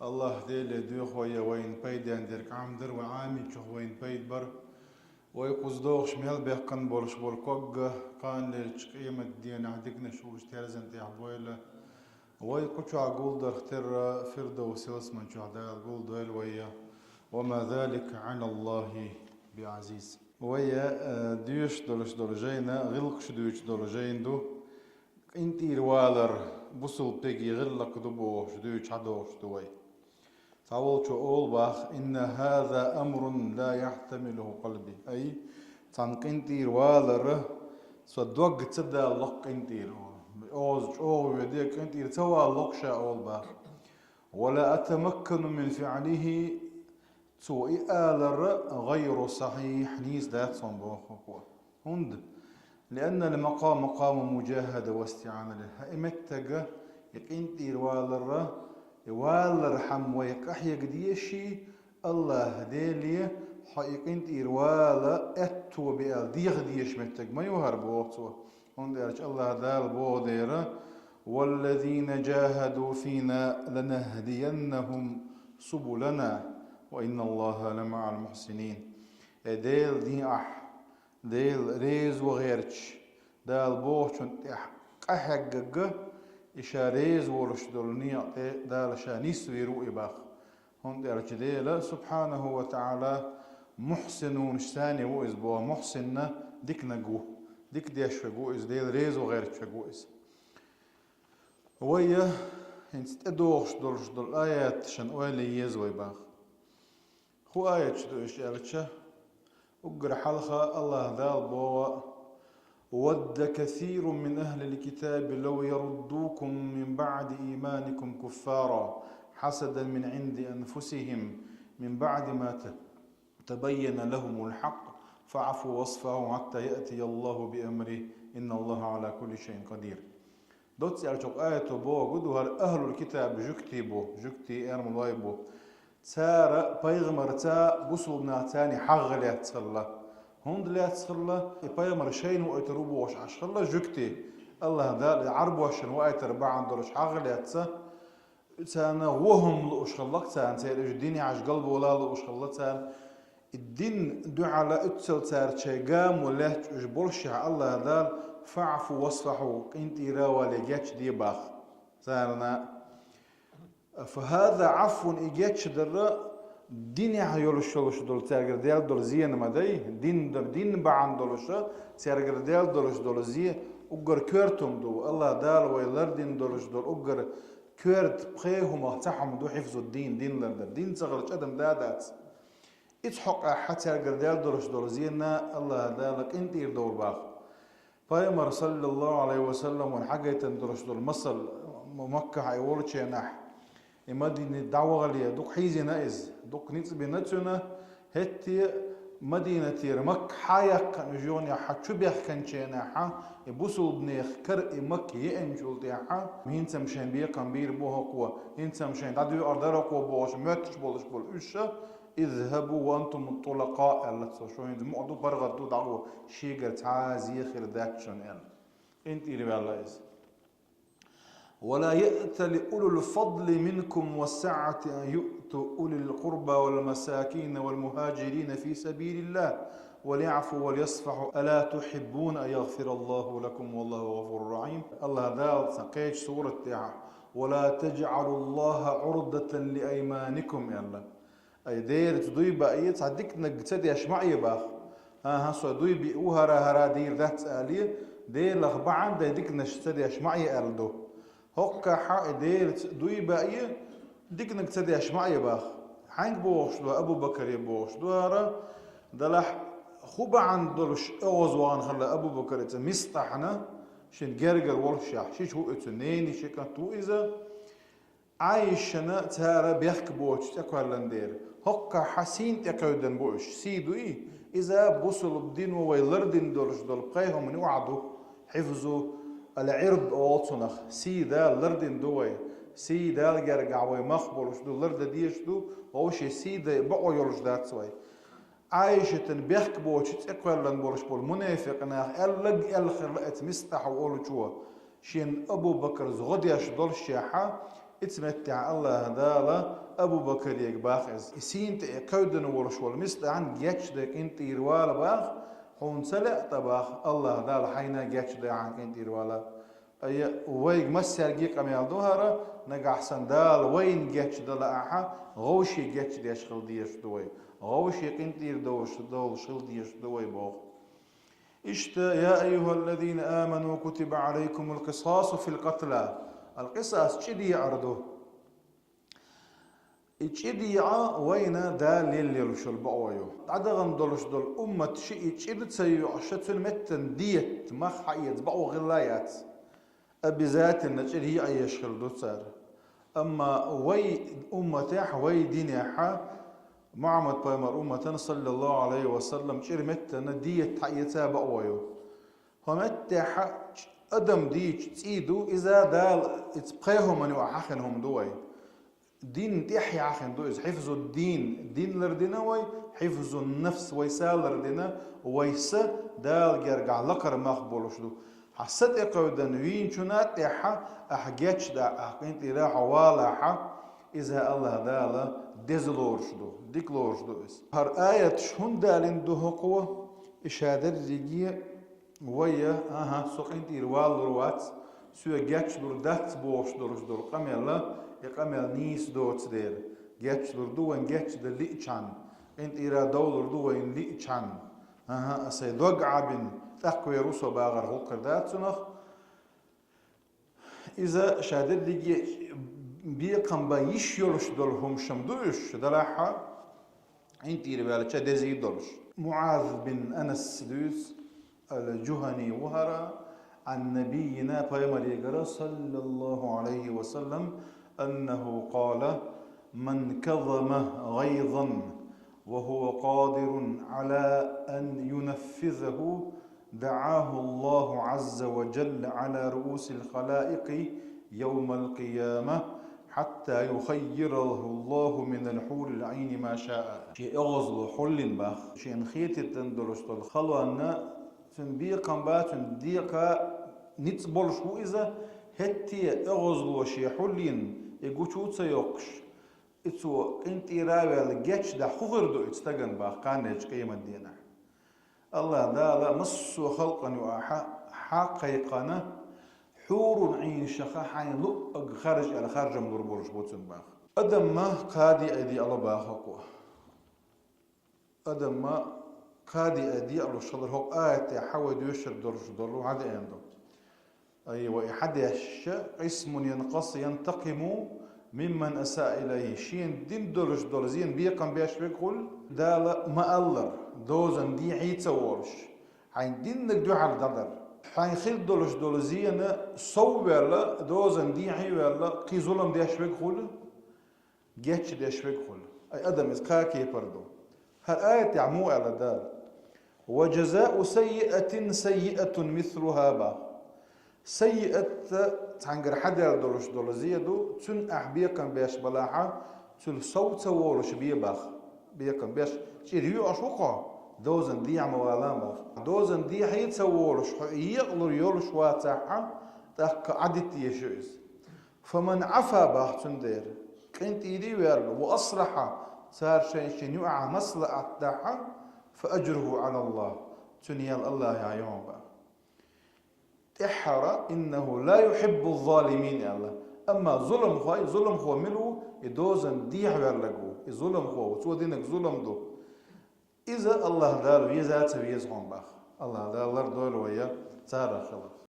الله ديل دوخ وين بيدان درك عمدر وعامي تشوخ وين بيد بر ويقوز دوخ شمال بيقن بولش بولكوغ قان ليش قيمة دين عدقنا شوش تيرزن تيحبويلة ويقوشو عقول درختر فردوس يوسمن شو عدال عقول دويل وما ذلك على الله بعزيز ويا ديوش دولش دولجينا غلقش ديوش دولجين دو انتي روالر بوصل بيجي غلق دبو شدوش عدوش دوي تعول شو أول باخ إن هذا أمر لا يحتمله قلبي أي تنقنتي روالر صدق تصدق لق انتي أوز أو يديك انتي تسوى لقشة أول باخ ولا أتمكن من فعله سوء آلر غير صحيح نيس دات صنبوخ هند لأن المقام مقام مجاهدة واستعانة له إمتى يقينتي والر حم ويقحي قديشي الله ديلي حقيقينتي والا اتو بيال ديغ ديش متك ما يهرب وقتو هندرج الله دال بوديرا والذين جاهدوا فينا لنهدينهم سبلنا وإن الله لمع المحسنين ديل دي ديل ريز وغيرش دال بوشن قحق إشاريز ورش دولنيا دال شانيس ويرو إباخ هون درج ديلا سبحانه وتعالى محسن ونشتاني وإز بوا محسن ديك نجو ديك ديش فجو إز ديل ريز وغيرش فجو إز ويا هنست أدوش دول آيات شن أولي يزوي باخ خو آيات شدو إيش يالتشا أقر حلقة الله ذال بوا ود كثير من أهل الكتاب لو يردوكم من بعد إيمانكم كفارا حسدا من عند أنفسهم من بعد ما تبين لهم الحق فاعفوا واصفحوا حتى يأتي الله بأمره إن الله على كل شيء قدير دوت سألتك آية بو قدوها أهل الكتاب جكتي إرم لايبو تسار بيغمر تا بصوبنا تاني حغل يتصلى هند لا تصلى يبيمر شين ويتروبو وش عشلا جكتي الله ذا عرب وشن ويتر بعد درش حغل يتص تانا وهم لوش خلق تان سير الدين عش قلب ولا لوش خلق تان الدين دعاء لا اتسل تار شيقام ولا جبرش الله ذا فاعفوا واصفحوا انتي راوا لجاتش دي باخ تارنا فهذا عفو إجاتش در دين يحيولش دول تارجر ديال دول زين ما داي دين بعن دولش تارجر ديال دولش دول زي أجر كرتم دو الله دال ويلر دين دولش دول أجر كرت بخيهم تحهم دو حفظ الدين دين لردر دين صغرت أدم دادات إتحق حتى تارجر ديال دولش دول زينا الله دالك أنت يردور باخ فيمر صلى الله عليه وسلم ونحاجة دولش دول مصل مكة هيولش ينح مدينة دعوة غالية دوك حيزي نائز دوك نيتسبي نتسونا هتي مدينة مك حايق نجوني حتشو بيخ كنشينا حا يبوسو بنيخ كر مك ينجول تيحا مين تمشين بيقام بير بوها قوة هين تمشين دادو أردار قوة بوش ماتش بولش بول إشا اذهبوا وانتم الطلقاء الله شو هين مقدو برغدو دعوة شيغر تعازي خير داكشن انتي اللي بالله إز ولا يأت لأولو الفضل منكم والسعة أن يؤتوا أولي القربى والمساكين والمهاجرين في سبيل الله وليعفوا وليصفحوا ألا تحبون أن يغفر الله لكم والله غفور رحيم الله ذا سقيج سورة ولا تجعلوا الله عرضة لأيمانكم يا الله أي دير تدوي بأي تصدق نجتدي أشمعي باخ ها سو دوي بأوهرا هرا دير ذات آلية دير لغبعان دا ديك نشتدي أشمعي أردو هكا حق ديرت دوي باقية ديك انك تديش معي باخ حانك بوش دو ابو بكر يبوش دوارا دلح خوبا عن دولش اوز وان خلا ابو بكر مستحنا شن جرجر والشاح شيش هو اتنين شكا تو اذا عايشنا تارا بيحك بوش تاكوالن دير هكا حسين تاكودن بوش سيدو اذا بوصل الدين ويلردن دولش دول بقيهم من يوعدوا حفظوا العرض أوصنخ سيدا لردن دوي سيدا الجرجع ويمخبرش دو لرد ديش دو ووشي سيدا بقوا يرش دات سوي عايشة بيحك بوش تأكلن برش بول منافق ناخ ألق الخلقت مستح وقول شو شين أبو بكر زغديش دول شيحة اتمتع الله دالا أبو بكر يقباخز سين كودن ورشول مثل عن جاتش دك انت يروال باخ هون سلع طباخ الله دال حينا جاتش دك عن انت يروالا أي ويق مسر جيك أميال دوهرة نجح سندال وين جاتش دلا أحا غوشي جاتش ديش خل ديش دوي غوشي انت يردوش دول شل ديش دوي باخ يا أيها الذين آمنوا كتب عليكم القصاص في القتلى القصاص شدي يعرضه إتشديعا وين دال يلي رشل بقويو عدغن دولش دول أمة شيء إتشد تسيو عشتن متن ديت ما حيت بقو غلايات أبذات النجل هي أي يشغل دوتسار أما وي أمة وي دينيحا معمد بيمر أمة صلى الله عليه وسلم شير متن ديت حيتها بقويو همتح أدم ديش تسيدو إذا دال إتبقيهم من يوحخنهم دوي دين تحيا عخن دوز حفظوا الدين دين لردنا حفظوا النفس ويسال لردنا ويسا دال جرجع لقر مقبولش دو حسيت اقودن وين شنات احا احجاتش دا احقنت الى حوالا اذا الله دالا ديزلورش دو ديكلورش دو اس هر آية شون دالين دو هقوة اشادر رجية ويا سوقنت الوال روات سوى جاتش دور دات بوش دورش دور قميلا يقامل نيس دوت دير جاتش لردوين جاتش دليتشان انت إرا دول لردوين ليتشان أسيدوغ عبن تحكو يروسو باغر هوكر دات سنخ إذا شادد لجي بيقام بايش يولش دولهم شمدوش دلاحا انت إرا بالتشا دزي دولش معاذ بن أنس دوس الجهني وهرا عن نبينا بيمر صلى الله عليه وسلم أنه قال من كظم غيظا وهو قادر على أن ينفذه دعاه الله عز وجل على رؤوس الخلائق يوم القيامة حتى يخيره الله من الحور العين ما شاء شيء أغزل حل باخ شيء نخيت تندرش الخلوة أن تنبيقا باتن ديقا نتبول شو إذا هتي أغزل وشي حلين يقول سيوقش إتسو أنت راوي الجيش ده خغردو إتستغن باخ قانج قيمة دينا الله دا مصو خلقا وآحا حقيقنا حور عين شخا حين لؤق خارج على خارج مدور برش بوتن باخ أدم ما قادي أدي الله باخكو أدم ما قادي أدي الله شلر هو آية حاول يشر درش دلو هذا عنده أيوة يحدش اسم ينقص ينتقم ممن أساء إليه شين دين دولش دولزين بيقم بيش بيقول دالا ما ألر دوزن دي عيد سوورش حين دينك دو على دادر حين خيل دولش دولزين صوبر دوزن دي عي ولا قي ظلم ديش بيقول جيتش ديش بيقول أي أدم إسكاكي بردو هالآية تعمو على دال وجزاء سيئة سيئة مثلها با سيئة تعنقر حدا دولش دولزية دو تن أحبيقا بيش بلاحا تل صوت وولش بيباخ بيقا بيش ريو أشوقا دوزن دي عموالان باخ دوزن دي حيت سوولش يقلر يولش واتاحا تاك عدت يشوز فمن عفا باخ تندير كنت إيدي ويرلو وأصلح صار شيء يقع مصلحة تاحا فأجره على الله تنيال الله يا يوم باخ تحرى إنه لا يحب الظالمين يا الله أما ظلم هو ملو يدوزن ديح ويرلقو ظلم هو وتو دينك ظلم دو إذا الله دار ويزات ويزهم باخ الله دار دول ويا تارا خلاص